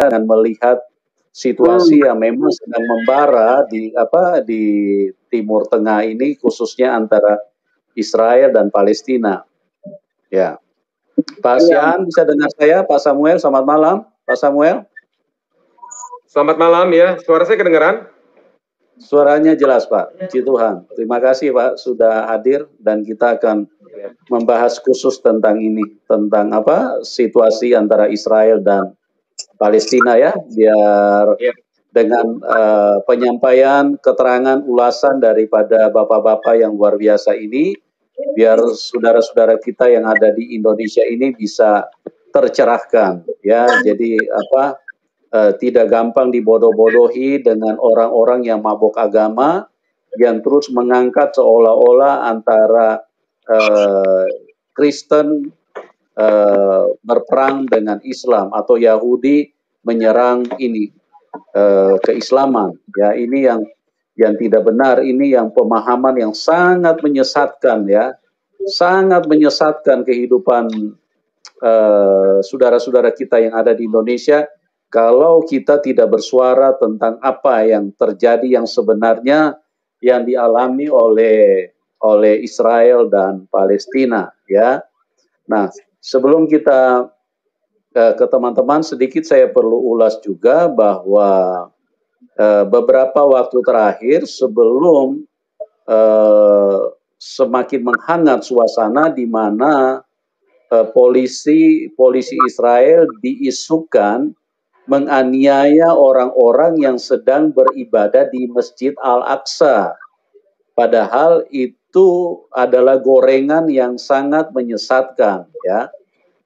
dengan melihat situasi yang memang sedang membara di Timur Tengah ini, khususnya antara Israel dan Palestina. Ya, Pak Sian bisa dengar saya, Pak Samuel. Selamat malam, Pak Samuel. Selamat malam ya, suara saya kedengaran? Suaranya jelas, Pak. Puji Tuhan. Terima kasih, Pak, sudah hadir dan kita akan membahas khusus tentang ini, tentang situasi antara Israel dan Palestina ya, biar dengan penyampaian keterangan ulasan daripada bapak-bapak yang luar biasa ini, biar saudara-saudara kita yang ada di Indonesia ini bisa tercerahkan ya. Jadi tidak gampang dibodoh-bodohi dengan orang-orang yang mabuk agama yang terus mengangkat seolah-olah antara Kristen berperang dengan Islam atau Yahudi menyerang ini keislaman. Ya, ini yang tidak benar, ini yang pemahaman yang sangat menyesatkan ya, sangat menyesatkan kehidupan saudara-saudara kita yang ada di Indonesia. Kalau kita tidak bersuara tentang apa yang terjadi yang sebenarnya yang dialami oleh Israel dan Palestina ya. Nah, sebelum kita ke teman-teman, sedikit saya perlu ulas juga bahwa beberapa waktu terakhir sebelum semakin menghangat suasana di mana polisi Israel diisukan menganiaya orang-orang yang sedang beribadah di Masjid Al-Aqsa. Padahal itu adalah gorengan yang sangat menyesatkan ya.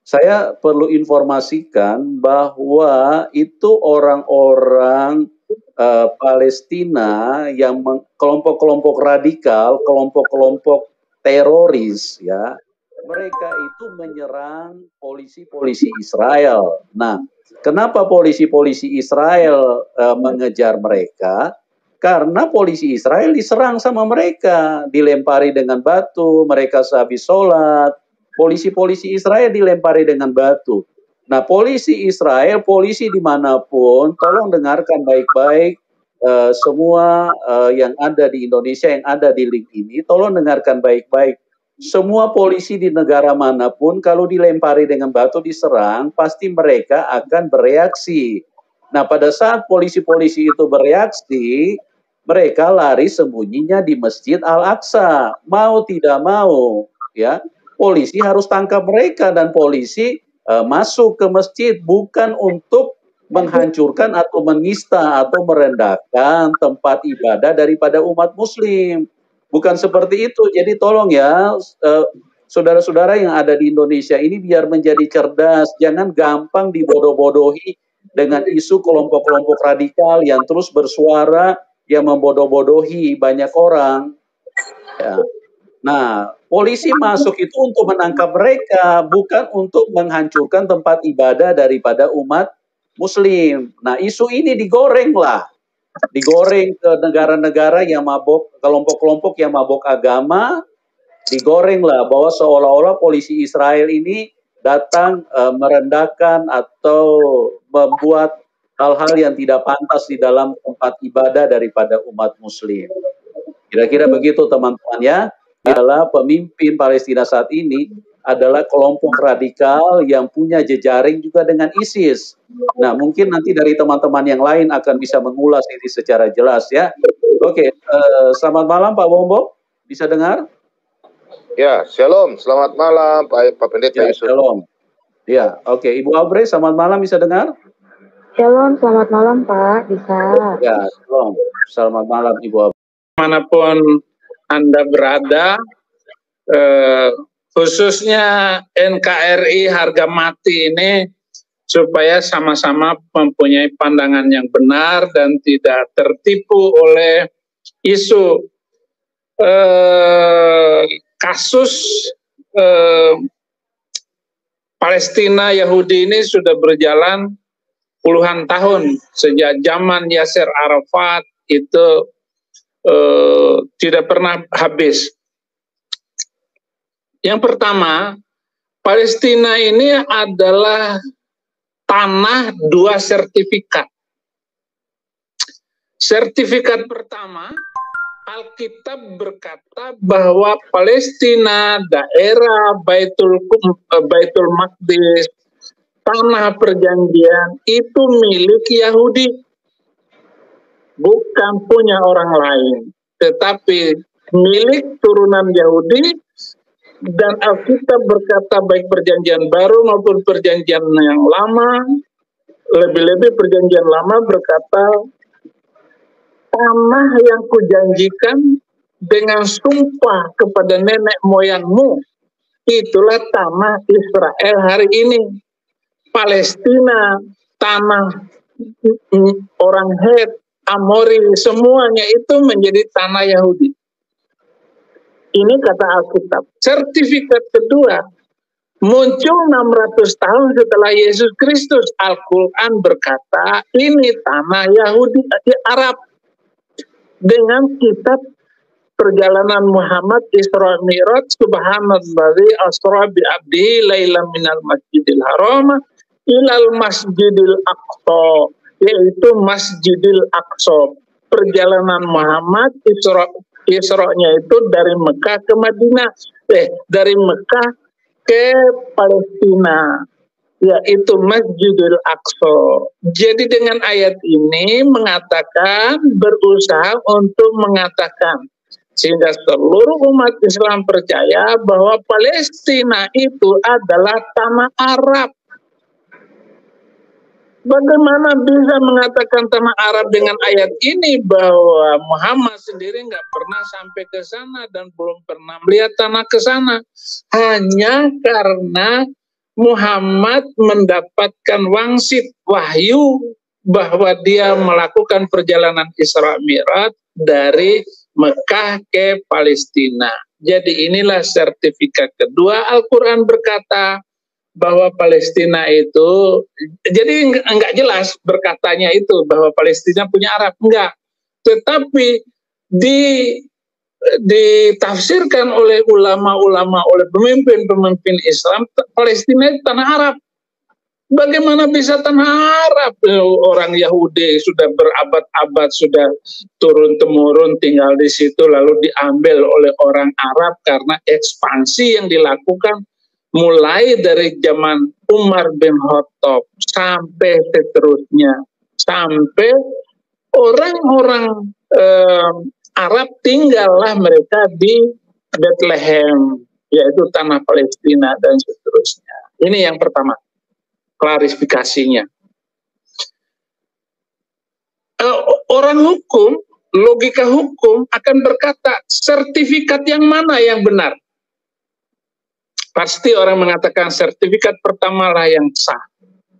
Saya perlu informasikan bahwa itu orang-orang Palestina yang kelompok-kelompok radikal, kelompok-kelompok teroris ya. Mereka itu menyerang polisi-polisi Israel. Nah, kenapa polisi-polisi Israel mengejar mereka? Karena polisi Israel diserang sama mereka, dilempari dengan batu, mereka sehabis sholat, polisi-polisi Israel dilempari dengan batu. Nah, polisi Israel, polisi dimanapun, tolong dengarkan baik-baik semua yang ada di Indonesia, yang ada di link ini, tolong dengarkan baik-baik. Semua polisi di negara manapun kalau dilempari dengan batu, diserang, pasti mereka akan bereaksi. Nah, pada saat polisi-polisi itu bereaksi, mereka lari sembunyinya di Masjid Al-Aqsa. Mau tidak mau, ya, polisi harus tangkap mereka dan polisi masuk ke masjid bukan untuk menghancurkan atau menista atau merendahkan tempat ibadah daripada umat muslim. Bukan seperti itu. Jadi tolong ya, saudara-saudara yang ada di Indonesia ini biar menjadi cerdas. Jangan gampang dibodoh-bodohi dengan isu kelompok-kelompok radikal yang terus bersuara, yang membodoh-bodohi banyak orang. Ya. Nah, polisi masuk itu untuk menangkap mereka, bukan untuk menghancurkan tempat ibadah daripada umat muslim. Nah, isu ini digoreng lah. Digoreng ke negara-negara yang mabuk, kelompok-kelompok yang mabuk agama, digoreng lah bahwa seolah-olah polisi Israel ini datang merendahkan atau membuat hal-hal yang tidak pantas di dalam tempat ibadah daripada umat muslim. Kira-kira begitu teman-teman ya. Adalah pemimpin Palestina saat ini adalah kelompok radikal yang punya jejaring juga dengan ISIS. Nah, mungkin nanti dari teman-teman yang lain akan bisa mengulas ini secara jelas ya. Oke, selamat malam Pak Bombo, bisa dengar? Ya, shalom, selamat malam Pak Pendeta Yusuf. Shalom. Ya, oke, Ibu Aubrey, selamat malam, bisa dengar? Shalom, selamat malam Pak, bisa. Ya, shalom, selamat malam Ibu Aubrey. Manapun Anda berada, khususnya NKRI harga mati ini, supaya sama-sama mempunyai pandangan yang benar dan tidak tertipu oleh isu kasus Palestina Yahudi ini sudah berjalan puluhan tahun, sejak zaman Yasser Arafat itu tidak pernah habis. Yang pertama, Palestina ini adalah tanah 2 sertifikat. Sertifikat pertama, Alkitab berkata bahwa Palestina, daerah Baitul Maqdis, tanah perjanjian itu milik Yahudi, bukan punya orang lain, tetapi milik turunan Yahudi. Dan Alkitab berkata baik perjanjian baru maupun perjanjian yang lama, lebih-lebih perjanjian lama berkata, tanah yang kujanjikan dengan sumpah kepada nenek moyangmu, itulah tanah Israel hari ini. Palestina, tanah orang Het, Amori, semuanya itu menjadi tanah Yahudi. Ini kata Alkitab. Sertifikat kedua, muncul 600 tahun setelah Yesus Kristus. Al-Quran berkata, ini tanah Yahudi Arab. Dengan kitab Perjalanan Muhammad Isra Mi'raj, Subhanalladzi asra bi abdihi lailan minal masjidil haram ilal masjidil aqsa, yaitu Masjidil Aqsa. Perjalanan Muhammad Isra-nya itu dari Mekah ke Madinah, dari Mekah ke Palestina, yaitu Masjidil Aqsa. Jadi dengan ayat ini mengatakan, berusaha untuk mengatakan, sehingga seluruh umat Islam percaya bahwa Palestina itu adalah tanah Arab. Bagaimana bisa mengatakan tanah Arab dengan ayat ini, bahwa Muhammad sendiri nggak pernah sampai ke sana dan belum pernah melihat tanah ke sana? Hanya karena Muhammad mendapatkan wangsit wahyu bahwa dia melakukan perjalanan Isra Mi'raj dari Mekah ke Palestina. Jadi inilah sertifikat kedua. Al-Quran berkata bahwa Palestina itu, jadi enggak jelas berkatanya itu bahwa Palestina punya Arab, enggak. Tetapi ditafsirkan oleh ulama-ulama, oleh pemimpin-pemimpin Islam, Palestina itu tanah Arab. Bagaimana bisa tanah Arab? Orang Yahudi sudah berabad-abad, sudah turun-temurun tinggal di situ, lalu diambil oleh orang Arab karena ekspansi yang dilakukan mulai dari zaman Umar bin Khattab sampai seterusnya, sampai orang-orang Arab tinggallah mereka di Bethlehem, yaitu tanah Palestina dan seterusnya. Ini yang pertama, klarifikasinya. Orang hukum, logika hukum akan berkata, sertifikat yang mana yang benar? Pasti orang mengatakan sertifikat pertamalah yang sah,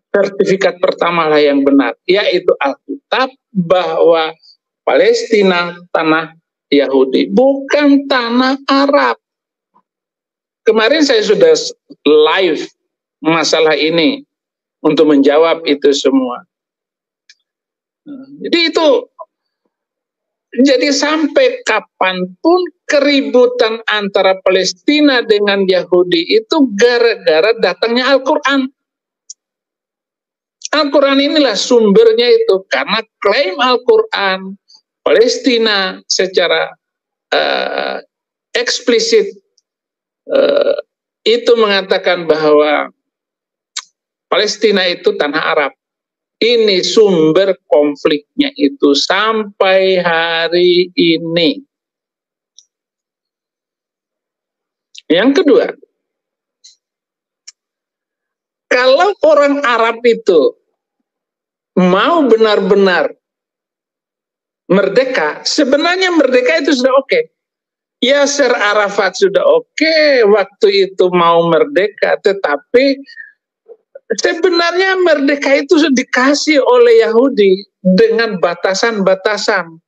sertifikat pertamalah yang benar, yaitu Alkitab bahwa Palestina tanah Yahudi, bukan tanah Arab. Kemarin saya sudah live masalah ini untuk menjawab itu semua. Jadi sampai kapanpun keributan antara Palestina dengan Yahudi itu gara-gara datangnya Al-Quran. Al-Quran inilah sumbernya itu, karena klaim Al-Quran, Palestina secara eksplisit itu mengatakan bahwa Palestina itu tanah Arab. Ini sumber konfliknya itu sampai hari ini. Yang kedua, kalau orang Arab itu mau benar-benar merdeka, sebenarnya merdeka itu sudah oke. Yasser Arafat sudah oke waktu itu mau merdeka, tetapi sebenarnya merdeka itu sudah dikasih oleh Yahudi dengan batasan-batasan.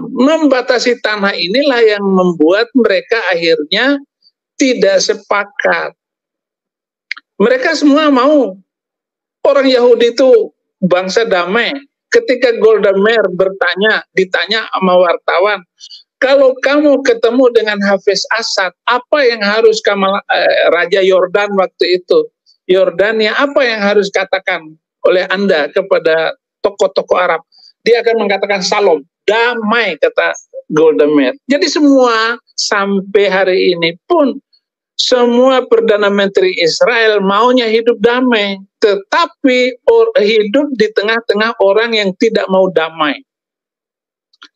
Membatasi tanah inilah yang membuat mereka akhirnya tidak sepakat. Mereka semua mau. Orang Yahudi itu bangsa damai. Ketika Golda Meir ditanya sama wartawan, kalau kamu ketemu dengan Hafiz Assad, apa yang harus Raja Yordan waktu itu? Yordania, apa yang harus katakan oleh Anda kepada tokoh-tokoh Arab. Dia akan mengatakan salam, damai, kata Golda Meir. Jadi semua sampai hari ini pun semua Perdana Menteri Israel maunya hidup damai, tetapi hidup di tengah-tengah orang yang tidak mau damai.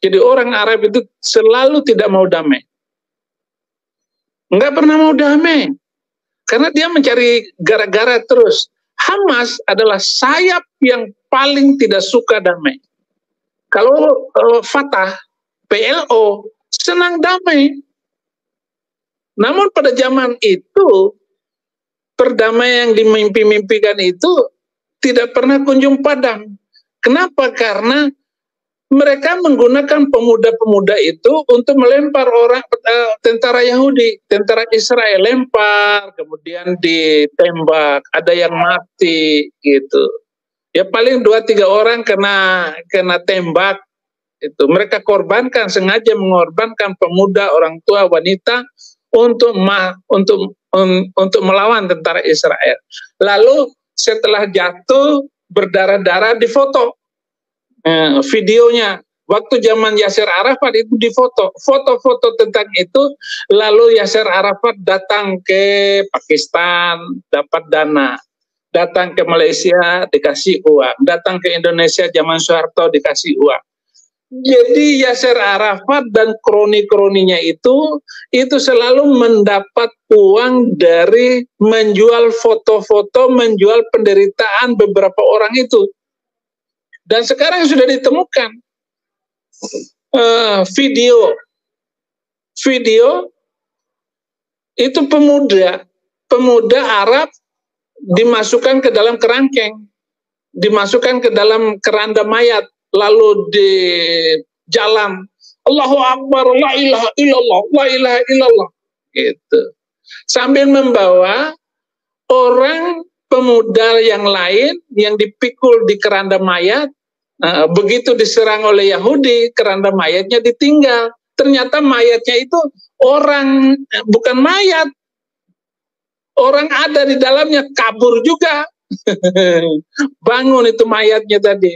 Jadi orang Arab itu selalu tidak mau damai. Nggak pernah mau damai. Karena dia mencari gara-gara terus. Hamas adalah sayap yang paling tidak suka damai. Kalau Fatah, PLO, senang damai. Namun pada zaman itu, perdamaian yang dimimpi-mimpikan itu tidak pernah kunjung padam. Kenapa? Karena mereka menggunakan pemuda-pemuda itu untuk melempar orang tentara Yahudi, tentara Israel lempar, kemudian ditembak, ada yang mati gitu. Ya paling 2-3 orang kena tembak itu. Mereka korbankan, sengaja mengorbankan pemuda, orang tua, wanita untuk melawan tentara Israel. Lalu setelah jatuh berdarah-darah difoto. Videonya waktu zaman Yasser Arafat itu difoto, foto-foto tentang itu. Lalu Yasser Arafat datang ke Pakistan dapat dana, datang ke Malaysia dikasih uang, datang ke Indonesia zaman Soeharto dikasih uang. Jadi Yasser Arafat dan kroni-kroninya itu selalu mendapat uang dari menjual foto-foto, menjual penderitaan beberapa orang itu. Dan sekarang sudah ditemukan video itu pemuda Arab dimasukkan ke dalam kerangkeng, dimasukkan ke dalam keranda mayat, lalu di jalan Allahu Akbar, la ilaha illallah, la ilaha illallah gitu, sambil membawa orang pemuda yang lain yang dipikul di keranda mayat. Begitu diserang oleh Yahudi, keranda mayatnya ditinggal. Ternyata mayatnya itu orang, bukan mayat. Orang ada di dalamnya, kabur juga. Bangun itu mayatnya tadi.